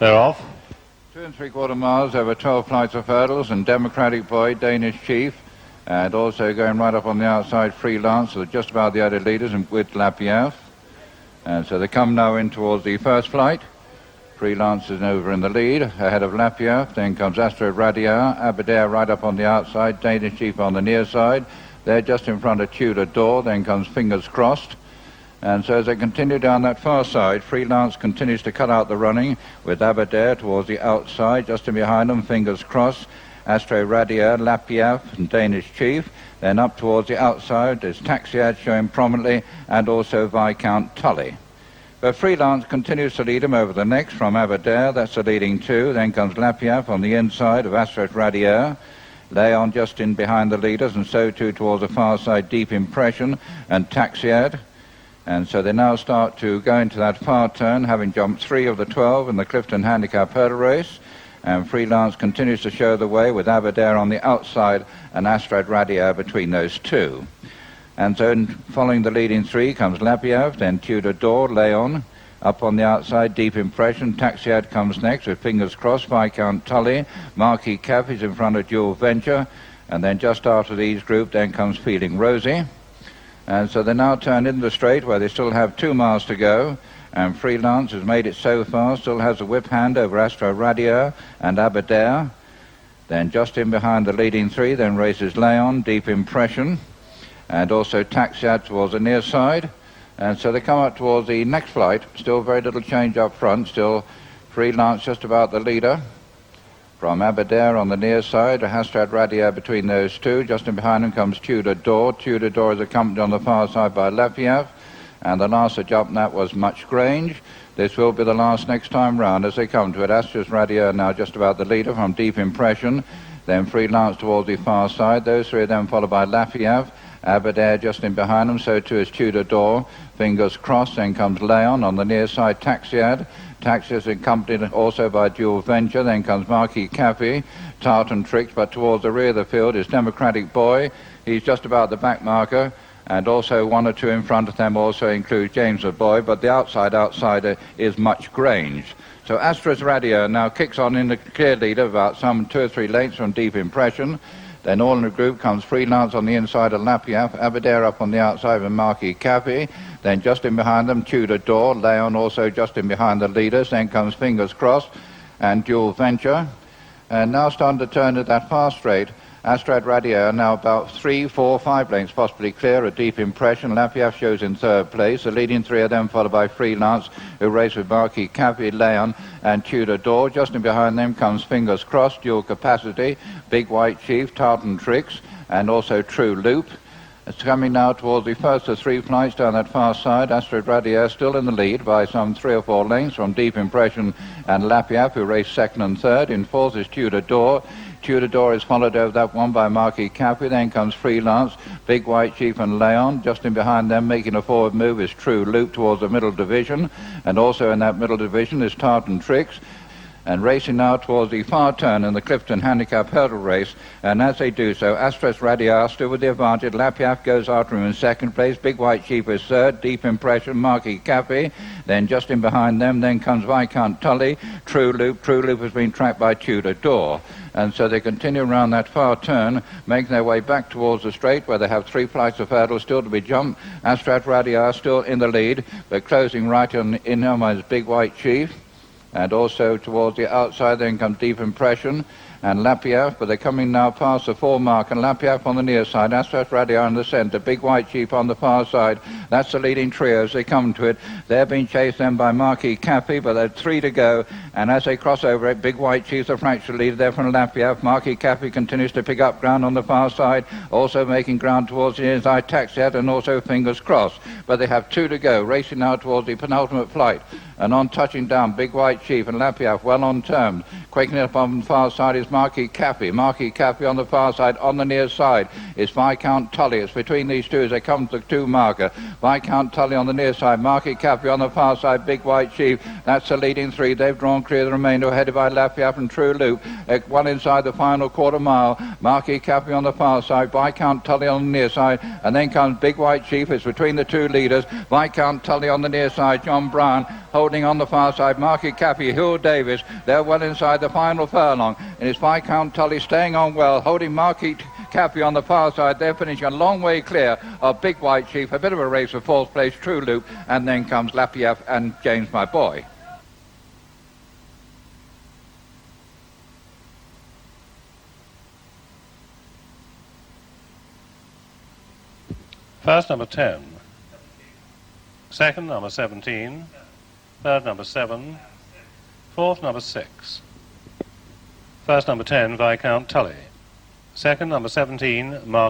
They're off. 2 3/4 miles over 12 flights of hurdles, and Democratic Boy, Danish Chief, and also going right up on the outside, Freelance, so just about the other leaders, and with Lapiev. And so they come now in towards the first flight. Freelance is over in the lead, ahead of Lapiev. Then comes Astro Radier, Aberdare right up on the outside, Danish Chief on the near side. They're just in front of Tudor Door, then comes Fingers Crossed. And so as they continue down that far side, Freelance continues to cut out the running with Aberdare towards the outside, just in behind them, Fingers Crossed, Astro Radier, Lapiev and Danish Chief. Then up towards the outside is Taxiad showing prominently, and also Viscount Tully. But Freelance continues to lead him over the next from Aberdare, that's the leading two. Then comes Lapiev on the inside of Astro Radier. Leon just in behind the leaders, and so too towards the far side, Deep Impression and Taxiad. And so they now start to go into that far turn, having jumped 3 of the 12 in the Clifton Handicap hurdle race. And Freelance continues to show the way with Aberdare on the outside and Astrad Radier between those two. And so following the leading 3 comes Lapiev, then Tudor Door, Leon. Up on the outside, Deep Impression. Taxiad comes next with Fingers Crossed, Viscount Tully. Marquis Cap is in front of Dual Venture. And then just after these group, then comes Feeling Rosy. And so they now turn into the straight where they still have 2 miles to go. And Freelance has made it so far, still has a whip hand over Astro Radier and Aberdare. Then just in behind the leading 3, then races Leon, Deep Impression, and also Taxiad towards the near side. And so they come up towards the next flight, still very little change up front, still Freelance just about the leader. From Aberdare on the near side, Astrad Radier between those two. Just in behind him comes Tudor Door. Tudor Door is accompanied on the far side by Lapiev. And the last to jump that was Much Grange. This will be the last next time round as they come to it. Astrad Radier now just about the leader from Deep Impression. Then Freelance towards the far side. Those 3 are then followed by Lapiev. Aberdare just in behind them, so too is Tudor Door. Fingers Crossed, then comes Leon on the near side, Taxiad. Taxiad is accompanied also by Dual Venture, then comes Marquis Cafe, Tartan Tricks, but towards the rear of the field is Democratic Boy. He's just about the back marker, and also 1 or 2 in front of them also include James the Boy, but the outsider is Much Grange. So Astra's Radier now kicks on in the clear leader about some 2 or 3 lengths from Deep Impression. Then all in the group comes Freelance on the inside of Lapiev, Aberdare up on the outside of Marquis Cafe. Then just in behind them, Tudor Door, Leon also just in behind the leaders. Then comes Fingers Crossed and Dual Venture. And now starting to turn to that far straight, Astrad Radier now about 3, 4, 5 lengths possibly clear, a Deep Impression. Lapiev shows in 3rd place. The leading 3 are then followed by Freelance, who race with Marquis Cafe, Leon and Tudor Door. Just in behind them comes Fingers Crossed, Dual Capacity, Big White Chief, Tartan Tricks, and also True Loop. It's coming now towards the first of 3 flights down that far side. Astrad Radier still in the lead by some 3 or 4 lengths from Deep Impression and Lapiev, who race 2nd and 3rd. In 4th is Tudor Door. Tudor Door is followed over that one by Marquis Cafe. Then comes Freelance, Big White Chief and Leon. Just in behind them, making a forward move, is True Loop towards the middle division. And also in that middle division is Tartan Tricks. And racing now towards the far turn in the Clifton Handicap hurdle race. And as they do so, Astros Radier still with the advantage. Lapiev goes after him in 2nd place. Big White Chief is 3rd. Deep Impression, Marquis Cafe. Then just in behind them, then comes Viscount Tully. True Loop. True Loop has been tracked by Tudor Door. And so they continue around that far turn, making their way back towards the straight where they have 3 flights of hurdles still to be jumped. Astrat Radier still in the lead, but closing right in on is Big White Chief. And also towards the outside then comes Deep Impression and Lapiev, but they're coming now past the 4 mark, and Lapiev on the near side, Astras Radier in the centre, Big White Chief on the far side. That's the leading trio as they come to it. They're being chased then by Marquis Cafe, but there are 3 to go, and as they cross over it, Big White Chief's a fracture leader there from Lapiev. Marquis Cafe continues to pick up ground on the far side, also making ground towards the inside Taxiat and also Fingers Crossed. But they have 2 to go, racing now towards the penultimate flight. And on touching down, Big White Chief and Lapiev well on terms. Quaking up on the far side is Marquis Cafe. Marquis Cafe on the far side. On the near side is Viscount Tully. It's between these two as they come to the 2 marker. Viscount Tully on the near side. Marquis Cafe on the far side. Big White Chief. That's the leading 3. They've drawn clear the remainder, headed by Lapiev and True Loop. One inside the final quarter mile. Marquis Cafe on the far side. Viscount Tully on the near side. And then comes Big White Chief. It's between the 2 leaders. Viscount Tully on the near side. John Brown Holding on the far side, Marky Cappy, Hill Davis. They're well inside the final furlong. And it's Viscount Tully staying on well, holding Marky Cappy on the far side. They're finishing a long way clear of Big White Chief. A bit of a race for fourth place, True Loop. And then comes Lapiev and James My Boy. First, number 10. Second, number 17. Third, number 7. Fourth, number 6. First, number 10, Viscount Tully. Second, number 17, Mark.